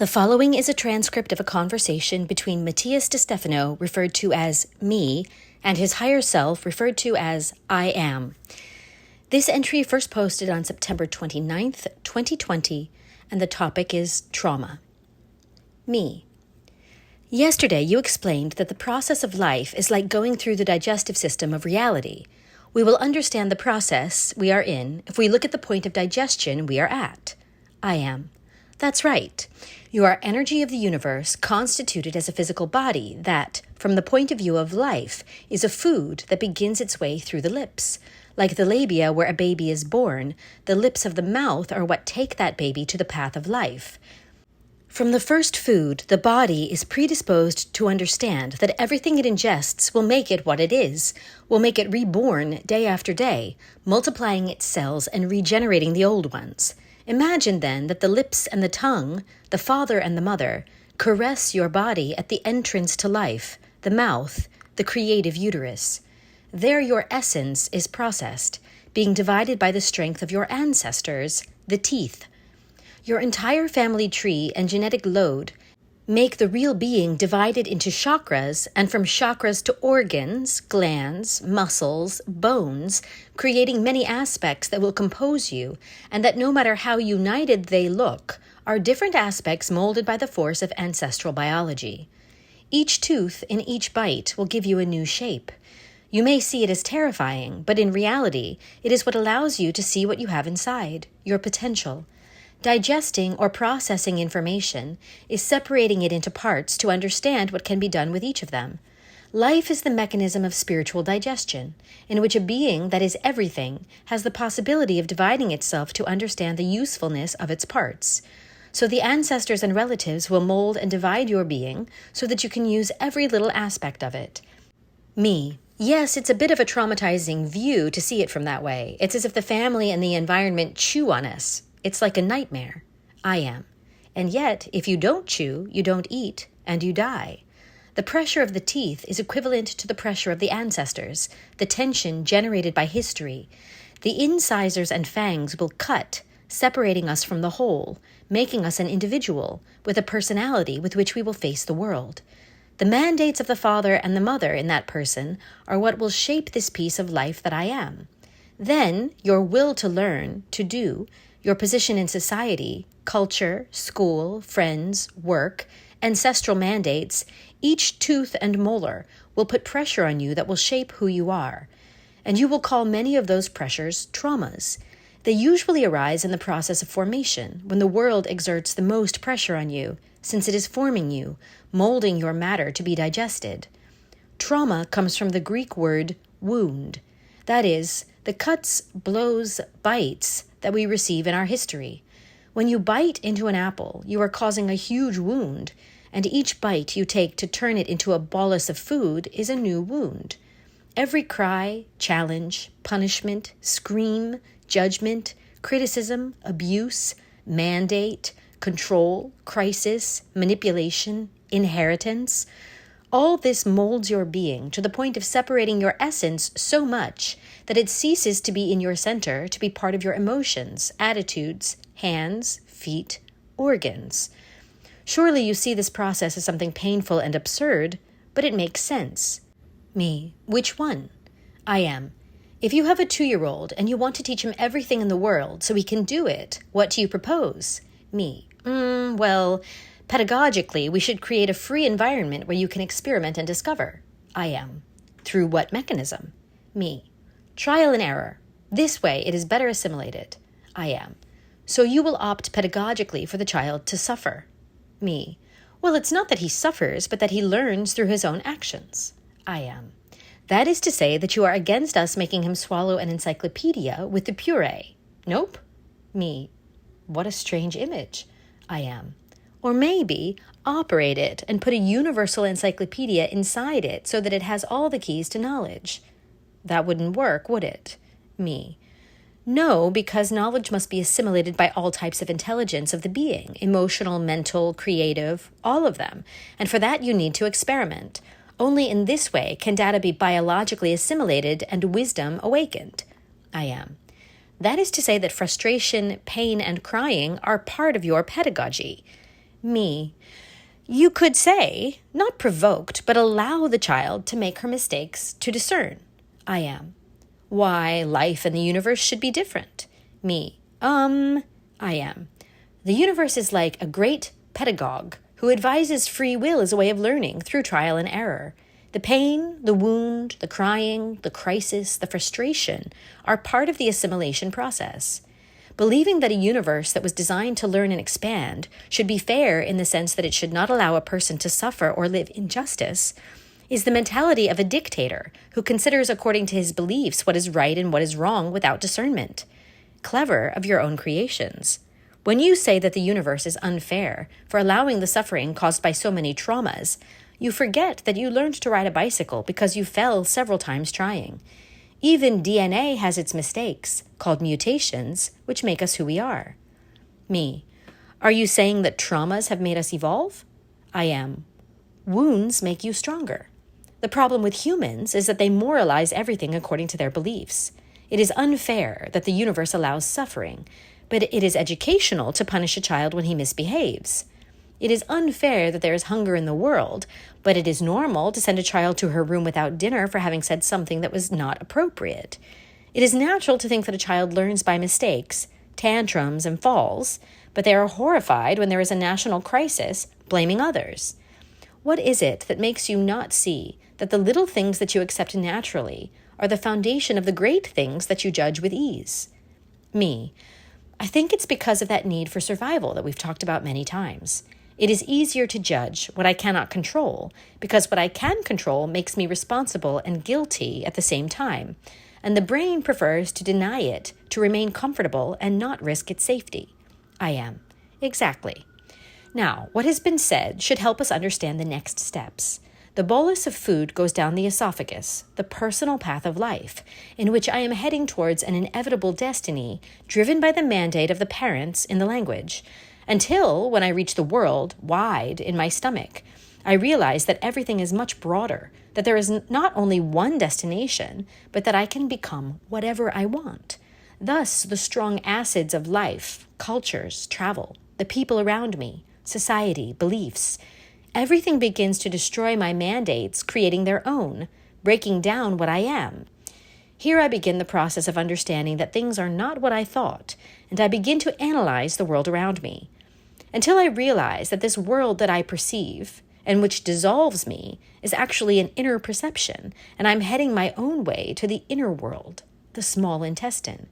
The following is a transcript of a conversation between Matías De Stefano, referred to as me, and his higher self, referred to as I am. This entry first posted on September 29th, 2020, and the topic is trauma. Me. Yesterday, you explained that the process of life is like going through the digestive system of reality. We will understand the process we are in if we look at the point of digestion we are at. I am. That's right. You are energy of the universe constituted as a physical body that, from the point of view of life, is a food that begins its way through the lips. Like the labia where a baby is born, the lips of the mouth are what take that baby to the path of life. From the first food, the body is predisposed to understand that everything it ingests will make it what it is, will make it reborn day after day, multiplying its cells and regenerating the old ones. Imagine then that the lips and the tongue, the father and the mother, caress your body at the entrance to life, the mouth, the creative uterus. There your essence is processed, being divided by the strength of your ancestors, the teeth. Your entire family tree and genetic load make the real being divided into chakras, and from chakras to organs, glands, muscles, bones, creating many aspects that will compose you, and that no matter how united they look, are different aspects molded by the force of ancestral biology. Each tooth in each bite will give you a new shape. You may see it as terrifying, but in reality, it is what allows you to see what you have inside, your potential. Digesting or processing information is separating it into parts to understand what can be done with each of them. Life is the mechanism of spiritual digestion, in which a being that is everything has the possibility of dividing itself to understand the usefulness of its parts. So the ancestors and relatives will mold and divide your being so that you can use every little aspect of it. Me. Yes, it's a bit of a traumatizing view to see it from that way. It's as if the family and the environment chew on us. It's like a nightmare. I am. And yet, if you don't chew, you don't eat, and you die. The pressure of the teeth is equivalent to the pressure of the ancestors, the tension generated by history. The incisors and fangs will cut, separating us from the whole, making us an individual, with a personality with which we will face the world. The mandates of the father and the mother in that person are what will shape this piece of life that I am. Then, your will to learn, to do, your position in society, culture, school, friends, work, ancestral mandates, each tooth and molar will put pressure on you that will shape who you are. And you will call many of those pressures traumas. They usually arise in the process of formation, when the world exerts the most pressure on you, since it is forming you, molding your matter to be digested. Trauma comes from the Greek word wound. That is, the cuts, blows, bites that we receive in our history. When you bite into an apple, you are causing a huge wound, and each bite you take to turn it into a bolus of food is a new wound. Every cry, challenge, punishment, scream, judgment, criticism, abuse, mandate, control, crisis, manipulation, inheritance, all this molds your being to the point of separating your essence so much that it ceases to be in your center, to be part of your emotions, attitudes, hands, feet, organs. Surely you see this process as something painful and absurd, but it makes sense. Me. Which one? I am. If you have a 2-year-old and you want to teach him everything in the world so he can do it, what do you propose? Me. Well, pedagogically, we should create a free environment where you can experiment and discover. I am. Through what mechanism? Me. Trial and error. This way it is better assimilated. I am. So you will opt pedagogically for the child to suffer. Me. Well, it's not that he suffers, but that he learns through his own actions. I am. That is to say that you are against us making him swallow an encyclopedia with the puree. Nope. Me. What a strange image. I am. Or maybe operate it and put a universal encyclopedia inside it so that it has all the keys to knowledge. That wouldn't work, would it? Me. No, because knowledge must be assimilated by all types of intelligence of the being, emotional, mental, creative, all of them. And for that you need to experiment. Only in this way can data be biologically assimilated and wisdom awakened. I am. That is to say that frustration, pain, and crying are part of your pedagogy. Me. You could say, not provoked, but allow the child to make her mistakes to discern. I am. Why life and the universe should be different. Me. I am. The universe is like a great pedagogue who advises free will as a way of learning through trial and error. The pain, the wound, the crying, the crisis, the frustration are part of the assimilation process. Believing that a universe that was designed to learn and expand should be fair in the sense that it should not allow a person to suffer or live injustice is the mentality of a dictator who considers according to his beliefs what is right and what is wrong without discernment. Clever of your own creations. When you say that the universe is unfair for allowing the suffering caused by so many traumas, you forget that you learned to ride a bicycle because you fell several times trying. Even DNA has its mistakes, called mutations, which make us who we are. Me. Are you saying that traumas have made us evolve? I am. Wounds make you stronger. The problem with humans is that they moralize everything according to their beliefs. It is unfair that the universe allows suffering, but it is educational to punish a child when he misbehaves. It is unfair that there is hunger in the world, but it is normal to send a child to her room without dinner for having said something that was not appropriate. It is natural to think that a child learns by mistakes, tantrums, and falls, but they are horrified when there is a national crisis, blaming others. What is it that makes you not see that the little things that you accept naturally are the foundation of the great things that you judge with ease? Me. I think it's because of that need for survival that we've talked about many times. It is easier to judge what I cannot control because what I can control makes me responsible and guilty at the same time, and the brain prefers to deny it to remain comfortable and not risk its safety. I am. Exactly. Now, what has been said should help us understand the next steps. The bolus of food goes down the esophagus, the personal path of life, in which I am heading towards an inevitable destiny driven by the mandate of the parents in the language, until, when I reach the world, wide in my stomach, I realize that everything is much broader, that there is not only one destination, but that I can become whatever I want. Thus, the strong acids of life, cultures, travel, the people around me, society, beliefs, everything begins to destroy my mandates, creating their own, breaking down what I am. Here I begin the process of understanding that things are not what I thought, and I begin to analyze the world around me, until I realize that this world that I perceive, and which dissolves me, is actually an inner perception, and I'm heading my own way to the inner world, the small intestine.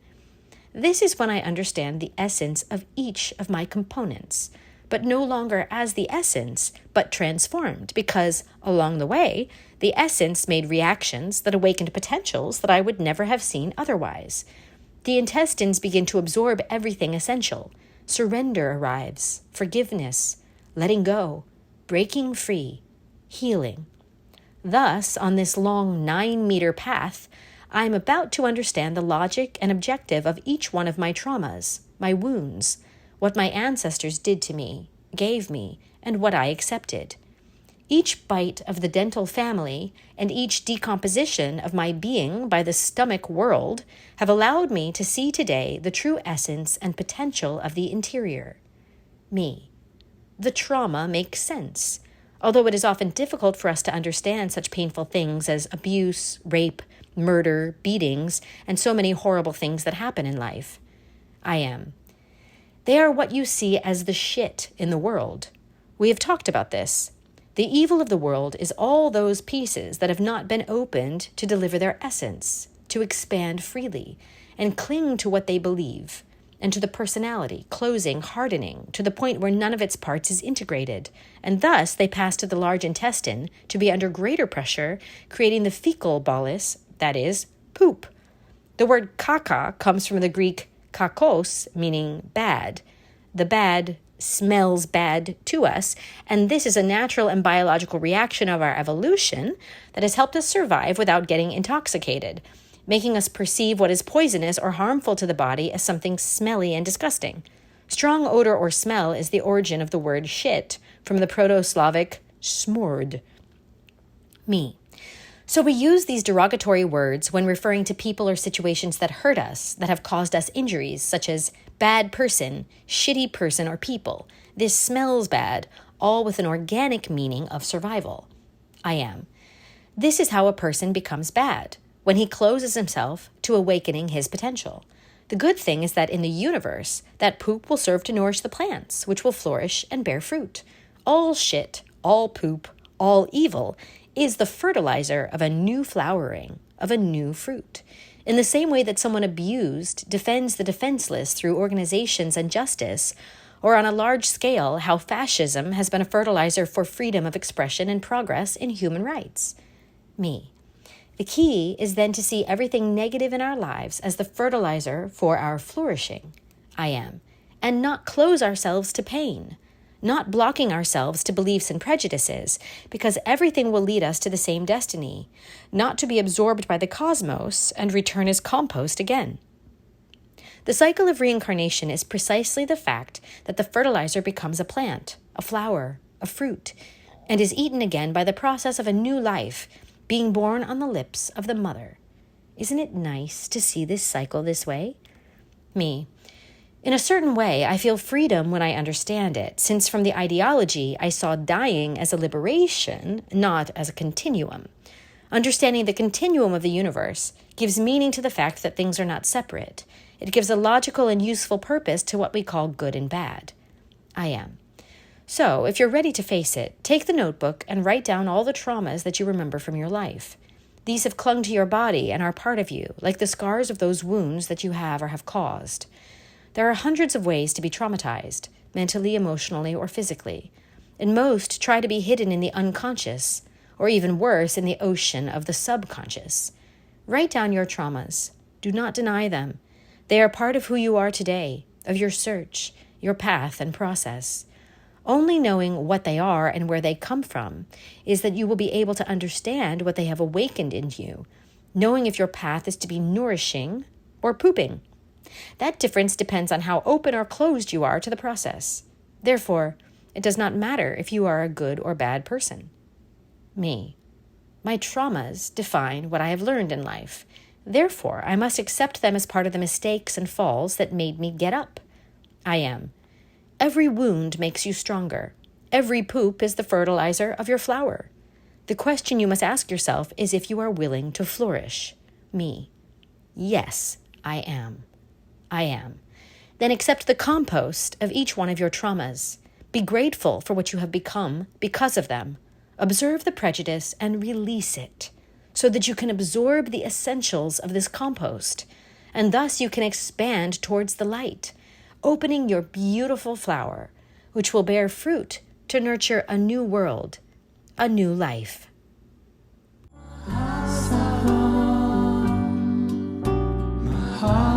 This is when I understand the essence of each of my components, but no longer as the essence, but transformed, because, along the way, the essence made reactions that awakened potentials that I would never have seen otherwise. The intestines begin to absorb everything essential. Surrender arrives, forgiveness, letting go, breaking free, healing. Thus, on this long 9-meter path, I am about to understand the logic and objective of each one of my traumas, my wounds, what my ancestors did to me, gave me, and what I accepted. Each bite of the dental family and each decomposition of my being by the stomach world have allowed me to see today the true essence and potential of the interior. Me. The trauma makes sense, although it is often difficult for us to understand such painful things as abuse, rape, murder, beatings, and so many horrible things that happen in life. I am. They are what you see as the shit in the world. We have talked about this. The evil of the world is all those pieces that have not been opened to deliver their essence, to expand freely, and cling to what they believe, and to the personality, closing, hardening, to the point where none of its parts is integrated, and thus they pass to the large intestine to be under greater pressure, creating the fecal bolus, that is, poop. The word caca comes from the Greek kakos, meaning bad. The bad smells bad to us, and this is a natural and biological reaction of our evolution that has helped us survive without getting intoxicated, making us perceive what is poisonous or harmful to the body as something smelly and disgusting. Strong odor or smell is the origin of the word shit, from the Proto-Slavic smord. Me. So we use these derogatory words when referring to people or situations that hurt us, that have caused us injuries, such as bad person, shitty person, or people. This smells bad, all with an organic meaning of survival. I am. This is how a person becomes bad, when he closes himself to awakening his potential. The good thing is that in the universe, that poop will serve to nourish the plants, which will flourish and bear fruit. All shit, all poop, all evil is the fertilizer of a new flowering, of a new fruit. In the same way that someone abused defends the defenseless through organizations and justice, or on a large scale, how fascism has been a fertilizer for freedom of expression and progress in human rights. Me. The key is then to see everything negative in our lives as the fertilizer for our flourishing. I am. And not close ourselves to pain. Not blocking ourselves to beliefs and prejudices, because everything will lead us to the same destiny, not to be absorbed by the cosmos and return as compost again. The cycle of reincarnation is precisely the fact that the fertilizer becomes a plant, a flower, a fruit, and is eaten again by the process of a new life, being born on the lips of the mother. Isn't it nice to see this cycle this way? Me. In a certain way, I feel freedom when I understand it, since from the ideology I saw dying as a liberation, not as a continuum. Understanding the continuum of the universe gives meaning to the fact that things are not separate. It gives a logical and useful purpose to what we call good and bad. I am. So, if you're ready to face it, take the notebook and write down all the traumas that you remember from your life. These have clung to your body and are part of you, like the scars of those wounds that you have or have caused. There are hundreds of ways to be traumatized, mentally, emotionally, or physically, and most try to be hidden in the unconscious, or even worse, in the ocean of the subconscious. Write down your traumas. Do not deny them. They are part of who you are today, of your search, your path and process. Only knowing what they are and where they come from is that you will be able to understand what they have awakened in you, knowing if your path is to be nourishing or pooping. That difference depends on how open or closed you are to the process. Therefore, it does not matter if you are a good or bad person. Me. My traumas define what I have learned in life. Therefore, I must accept them as part of the mistakes and falls that made me get up. I am. Every wound makes you stronger. Every poop is the fertilizer of your flower. The question you must ask yourself is if you are willing to flourish. Me. Yes, I am. I am. Then accept the compost of each one of your traumas. Be grateful for what you have become because of them. Observe the prejudice and release it so that you can absorb the essentials of this compost, and thus you can expand towards the light, opening your beautiful flower, which will bear fruit to nurture a new world, a new life. My heart